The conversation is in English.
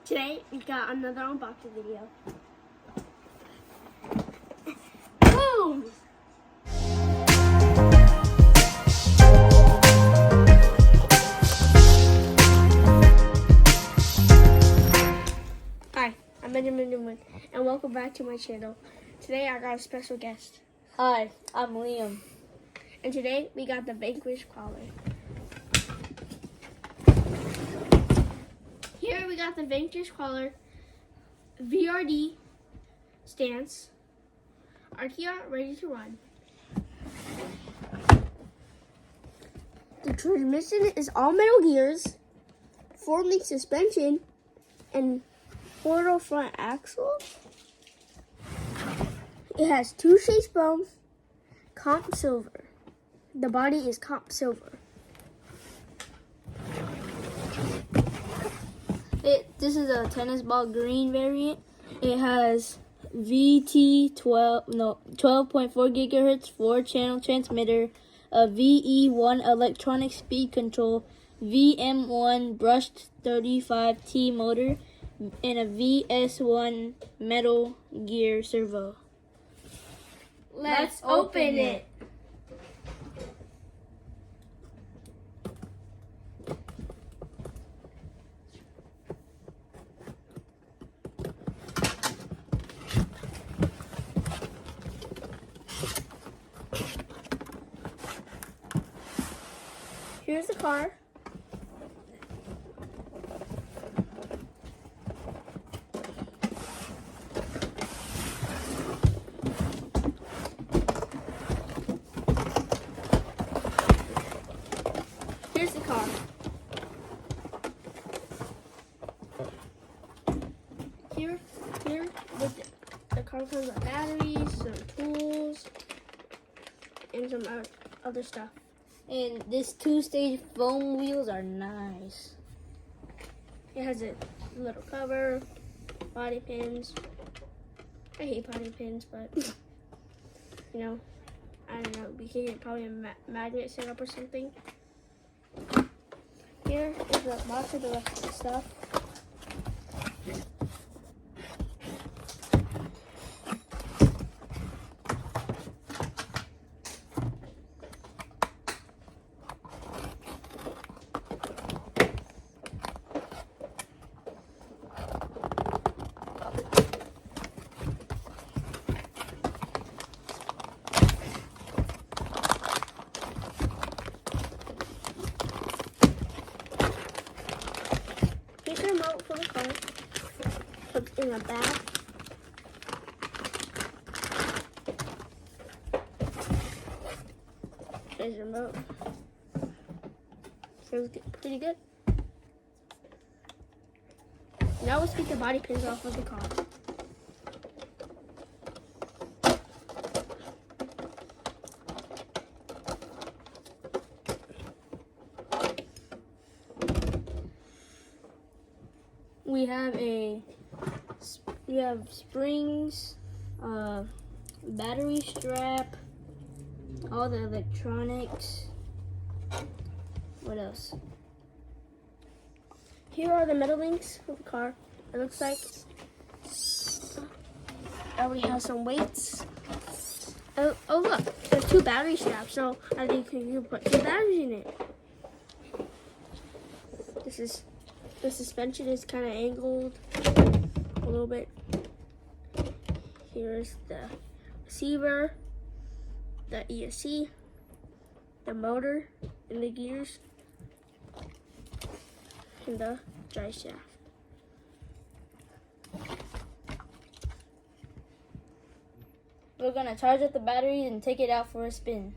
Today we got another unboxing video. Boom! Hi, I'm Benjamin Newman, and welcome back to my channel. Today I got a special guest. Hi, I'm Liam. And today we got the Vanquish collar. Here we got the Vanquish collar, VRD stance, RTR ready to run. The transmission is all metal gears, 4-link suspension, and 4-door front axle. It has 2 chase bones, comp silver. The body is comp silver. This is a tennis ball green variant. It has 12.4 gigahertz 4-channel transmitter, a VE1 electronic speed control, VM1 brushed 35T motor, and a VS1 metal gear servo. Let's open it. Here's the car. Here's the car. Here with the car comes with batteries, some tools, and some other stuff. And this 2-stage foam wheels are nice. It has a little cover, body pins. I hate body pins, but you know, I don't know. We can get probably a magnet set up or something. Here is the box of the rest of the stuff. Here's the remote for the car. It's in the back. There's the remote. Feels pretty good. Now let's get the body pins off of the car. We have springs, battery strap, all the electronics. What else? Here are the metal links of the car. It looks like we have some weights. Oh look, there's 2 battery straps, so I think you can put 2 batteries in it. The suspension is kind of angled a little bit. Here's the receiver, the ESC, the motor, and the gears, and the drive shaft. We're gonna charge up the batteries and take it out for a spin.